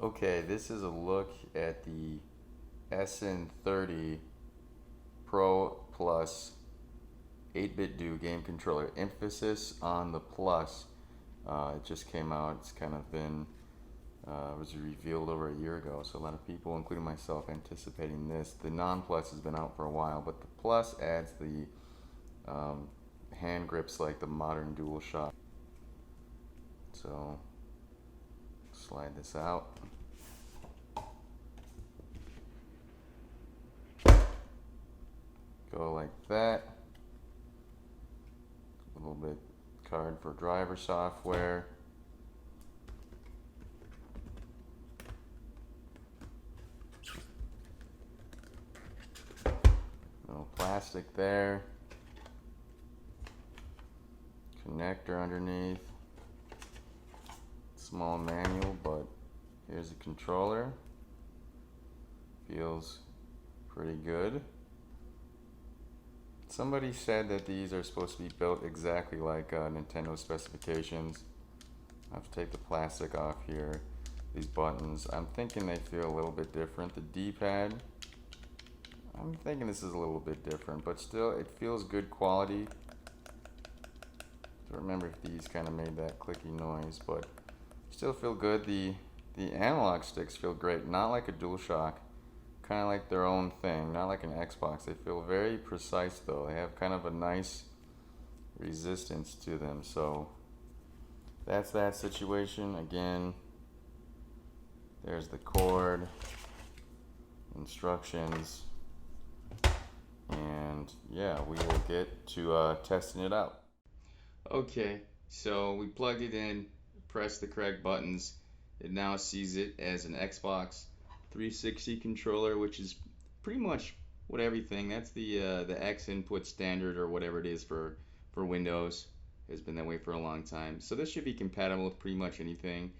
Okay, this is a look at the SN30 Pro Plus 8BitDo game controller. Emphasis on the Plus. It just came out. It's kind of been was revealed over a year ago, so a lot of people, including myself, anticipating this. The non-Plus has been out for a while, but the Plus adds the hand grips like the modern DualShock. So slide this out. Go like that. A little bit card for driver software. No plastic there. Connector underneath. Small manual, but here's the controller. Feels pretty good. Somebody said that these are supposed to be built exactly like Nintendo specifications. I have to take the plastic off here. These buttons, I'm thinking they feel a little bit different. The D-pad, I'm thinking this is a little bit different, but still it feels good quality. Don't remember if these kind of made that clicky noise, but still feel good. The analog sticks feel great, not like a DualShock. Kind of like their own thing, not like an Xbox. They feel very precise though. They have kind of a nice resistance to them. So that's that situation. Again, there's the cord, instructions, and yeah, we will get to testing it out. Okay, so we plugged it in, pressed the correct buttons. It now sees it as an Xbox 360 controller, which is pretty much what everything. That's the X input standard or whatever it is for Windows. Has been that way for a long time. So this should be compatible with pretty much anything,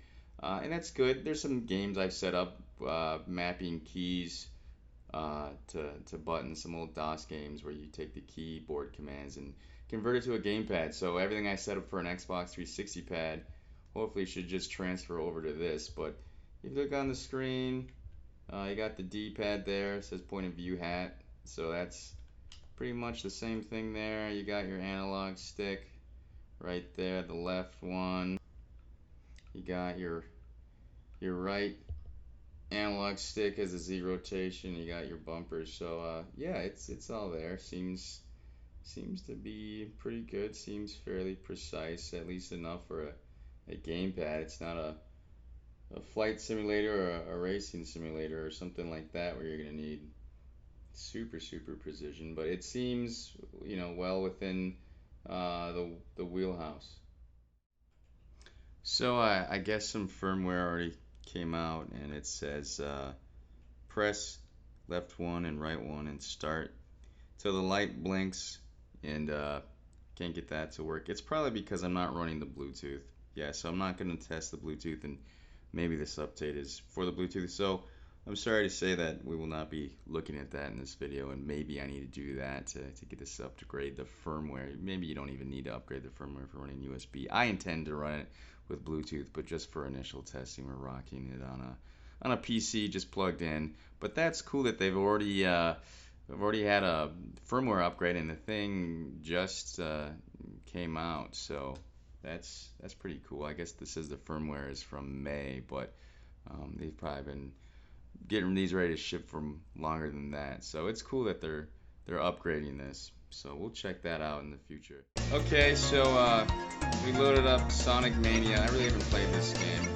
and that's good. There's some games I've set up mapping keys to buttons. Some old DOS games where you take the keyboard commands and convert it to a gamepad. So everything I set up for an Xbox 360 pad hopefully should just transfer over to this. But if you look on the screen, you got the D-pad there. It says point of view hat, so that's pretty much the same thing there. You got your analog stick right there, the left one. You got your right analog stick as a Z rotation. You got your bumpers. So yeah, it's all there. Seems to be pretty good. Seems fairly precise, at least enough for a gamepad. It's not a flight simulator or a racing simulator or something like that where you're going to need super precision, but it seems, you know, well within the wheelhouse. So I guess some firmware already came out, and it says press left one and right one and start till the light blinks, and can't get that to work. It's probably because I'm not running the Bluetooth. Yeah, so I'm not going to test the Bluetooth, and maybe this update is for the Bluetooth. So I'm sorry to say that we will not be looking at that in this video, and maybe I need to do that to get this to upgrade the firmware. Maybe you don't even need to upgrade the firmware for running USB. I intend to run it with Bluetooth, but just for initial testing, we're rocking it on a PC just plugged in. But that's cool that they've already had a firmware upgrade, and the thing just came out. So that's pretty cool. I guess this is the firmware is from May, but they've probably been getting these ready to ship for longer than that. So it's cool that they're upgrading this. So we'll check that out in the future. Okay, so we loaded up Sonic Mania. I really haven't played this game.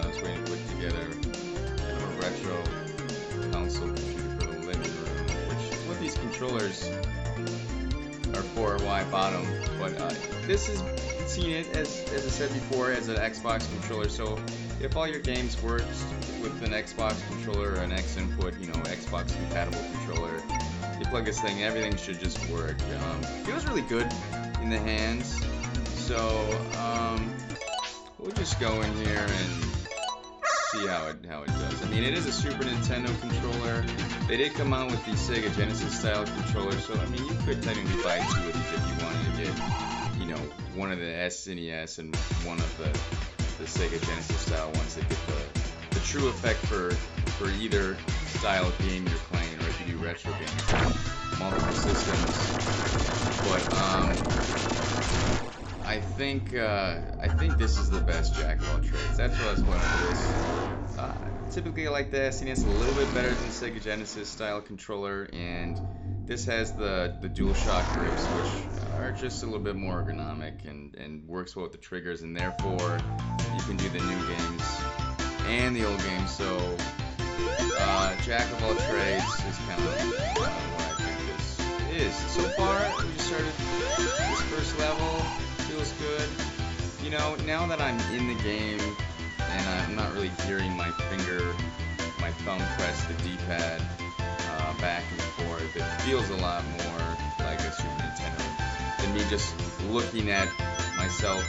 I was waiting to put together kind of a retro console computer for the living room, which is what these controllers are for. Why I bought them. But this is seen it as I said before as an Xbox controller. So if all your games work with an Xbox controller or an X input, you know, Xbox compatible controller, you plug this thing, everything should just work. Feels really good in the hands. So we'll just go in here and see how it does. I mean, it is a Super Nintendo controller. They did come out with the Sega Genesis style controller, so I mean, you could technically buy two of these if you wanted to get, you know, one of the SNES and one of the Sega Genesis style ones that get the true effect for either style of game you're playing, or if you do retro games, multiple systems. But I think this is the best jack of all trades. That's what I was going for this. Typically, I like the SNES a little bit better than the Sega Genesis style controller, and this has the DualShock grips, which are just a little bit more ergonomic and works well with the triggers, and therefore you can do the new games and the old games. So jack of all trades is kind of what I think this is. So far, we just started this first level. Feels good. You know, now that I'm in the game and I'm not really hearing my thumb press the D-pad back and forth, it feels a lot more like a Super Nintendo than me just looking at myself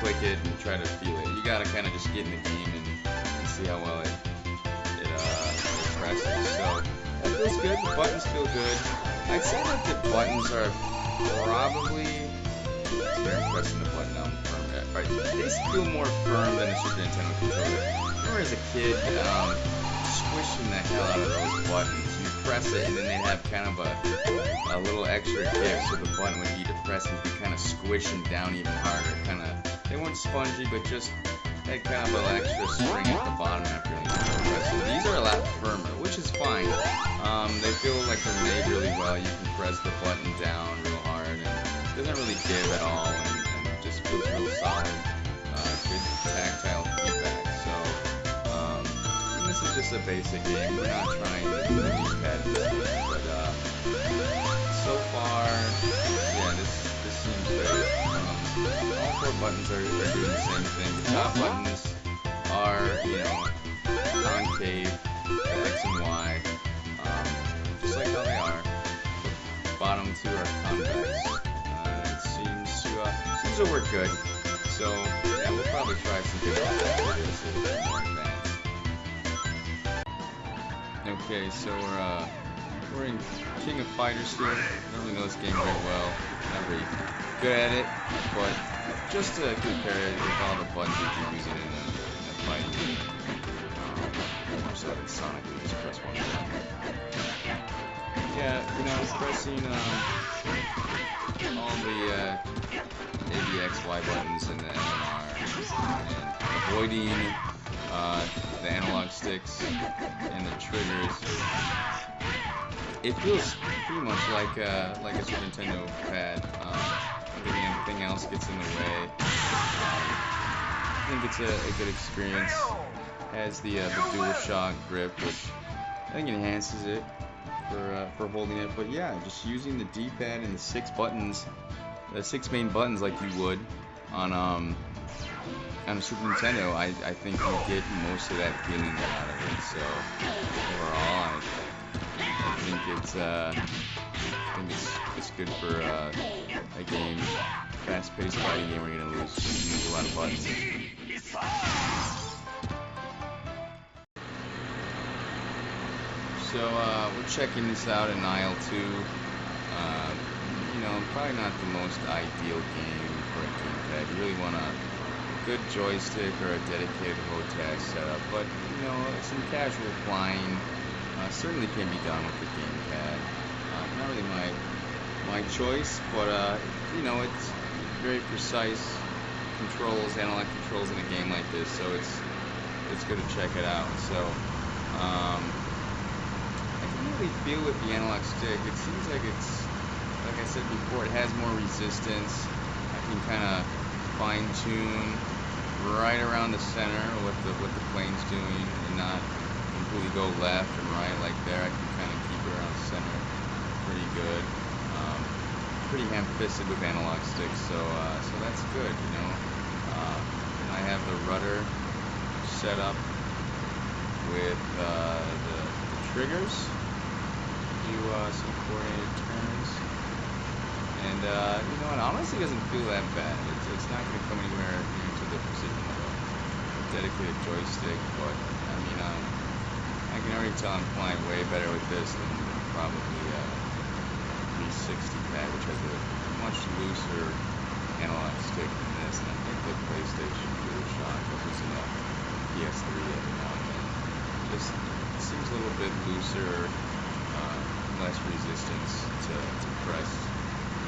click it and try to feel it. You gotta kind of just get in the game and see how well it presses. So that feels good. The buttons feel good. I'd say that the buttons are probably, they're pressing the button down firm. Right? They feel more firm than a Super Nintendo controller. I remember as a kid squishing the hell out of those buttons. You press it and then they'd have kind of a little extra give, so the button would be depressed and you could kind of squish them down even harder. They weren't spongy, but just had kind of an extra spring at the bottom after you press them. These are a lot firmer, which is fine. They feel like they're made really well. You can press the button down real hard and it doesn't really give at all, and just feels real solid. Good tactile feedback. So this is just a basic game. We're not trying to do the D-pad this game, but so far, yeah, this seems good. All four buttons are doing the same thing. The top buttons are, you know, concave, X and Y, just like how they are. The bottom two are convex. It seems to work good. So yeah, we'll probably try some good after this a little bit more advanced. Okay, so we're in King of Fighters here. I don't really know this game very well. Not really good at it, but just to compare it with all the buttons you can use in a fighting game. More so than Sonic, we just press one button. Yeah, you know, pressing all the A, B, X, Y buttons and the M and R, and avoiding the analog sticks and the triggers. It feels pretty much like a Super Nintendo pad. Everything else gets in the way. I think it's a good experience. Has the DualShock grip, which I think enhances it for holding it. But yeah, just using the D-pad and the six main buttons like you would on a Super Nintendo, I think you get most of that feeling out of it. So overall, I think it's good for a game, fast-paced fighting game where you're gonna use a lot of buttons. So we're checking this out in aisle 2. You know, probably not the most ideal game for a gamepad. You really want a good joystick or a dedicated HOTAS setup, but you know, some casual flying certainly can be done with the gamepad. Not really my choice, but you know, it's very precise controls, analog controls in a game like this, so it's good to check it out. So I can really feel with the analog stick. It seems like it's, like I said before, it has more resistance. I can kind of fine tune right around the center what the plane's doing and not completely go left and right like there. I can kind of keep it around the center pretty good. Pretty ham-fisted with analog sticks, so that's good, you know. And I have the rudder set up with the triggers. Do some coordinated turns, and you know, it honestly doesn't feel that bad. It's not going to come anywhere near to the precision of a dedicated joystick, but I mean, I can already tell I'm flying way better with this than probably 360 pad, which has a much looser analog stick than this, and I think the PlayStation DualShock that was in a PS3 every now and then just seems a little bit looser, less resistance to press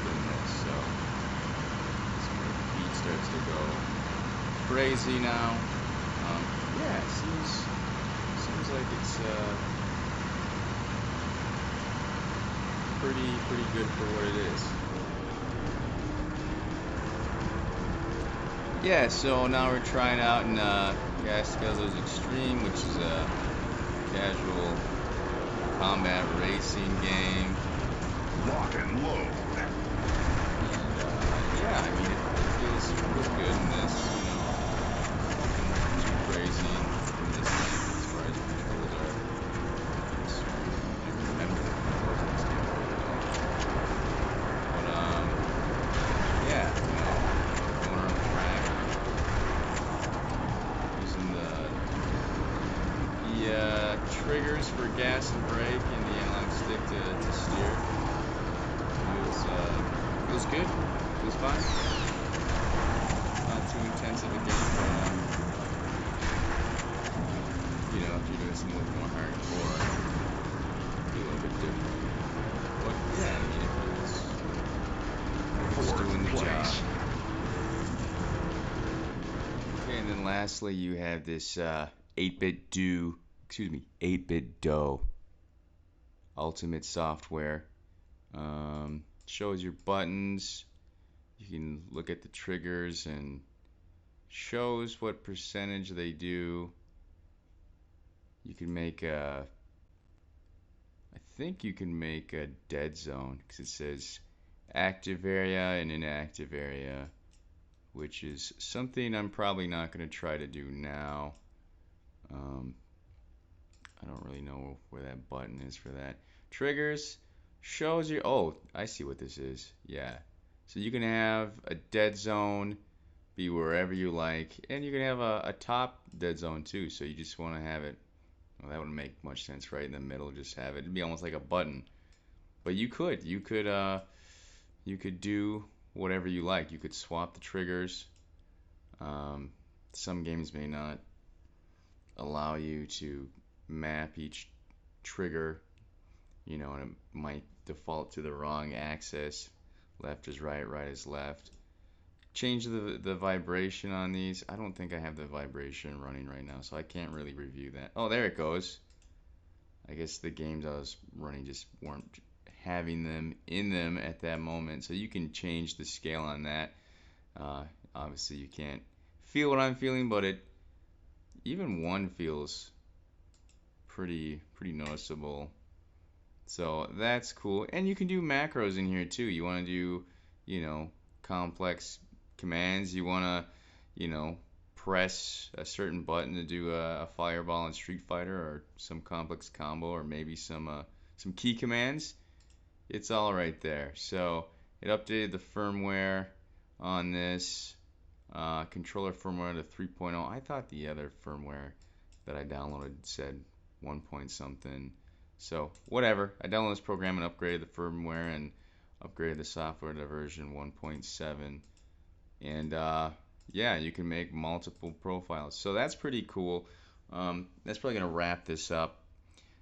than this. So the beat starts to go crazy now. Yeah, it seems like it's pretty good for what it is. Yeah, so now we're trying out in Cascado's Extreme, which is a casual combat racing game. Lock and load. And yeah, I mean it feels good in this, you know. Nothing too crazy in this game as far as controls are concerned. I remember the controls in this game very well. But yeah, you know, going around the track, using the triggers for gas and brake and the analog stick to steer. Feels good. Feels fine. Not too intensive a game, but you know, if you're doing something a little more hardcore, it'll be a little bit different. But yeah, I mean, it's doing the job. Okay, and then lastly, you have this 8BitDo Ultimate software. Shows your buttons. You can look at the triggers and shows what percentage they do. You can make I think you can make a dead zone because it says active area and inactive area, which is something I'm probably not going to try to do now. I don't really know where that button is for that. Triggers shows you. Oh, I see what this is. Yeah. So you can have a dead zone be wherever you like, and you can have a top dead zone too. So you just want to have it. Well, that wouldn't make much sense, right? In the middle, just have it. It'd be almost like a button. But you could do whatever you like. You could swap the triggers. Some games may not allow you to map each trigger, you know, and it might default to the wrong axis. Left is right, right is left. Change the vibration on these. I don't think I have the vibration running right now, so I can't really review that. Oh, there it goes. I guess the games I was running just weren't having them in them at that moment, so you can change the scale on that. Obviously, you can't feel what I'm feeling, but even one feels pretty noticeable. So that's cool. And you can do macros in here too. You want to do, you know, complex commands. You want to, you know, press a certain button to do a fireball in Street Fighter or some complex combo or maybe some key commands. It's all right there. So it updated the firmware on this controller firmware to 3.0. I thought the other firmware that I downloaded said 1 point something. So whatever. I downloaded this program and upgraded the firmware and upgraded the software to version 1.7. And yeah, you can make multiple profiles. So that's pretty cool. That's probably gonna wrap this up.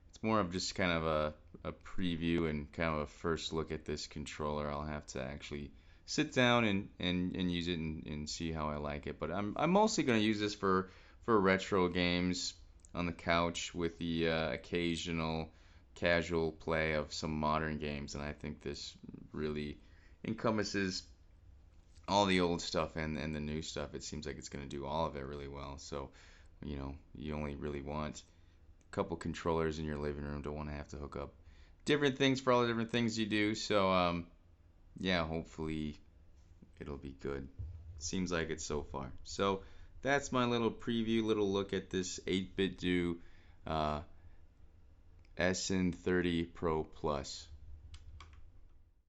It's more of just kind of a preview and kind of a first look at this controller. I'll have to actually sit down and use it and see how I like it. But I'm mostly gonna use this for retro games on the couch with the occasional casual play of some modern games, and I think this really encompasses all the old stuff and the new stuff. It seems like it's going to do all of it really well. So, you know, you only really want a couple controllers in your living room. Don't want to have to hook up different things for all the different things you do. So, yeah, hopefully it'll be good. Seems like it so far. So that's my little preview, little look at this 8BitDo SN30 Pro Plus.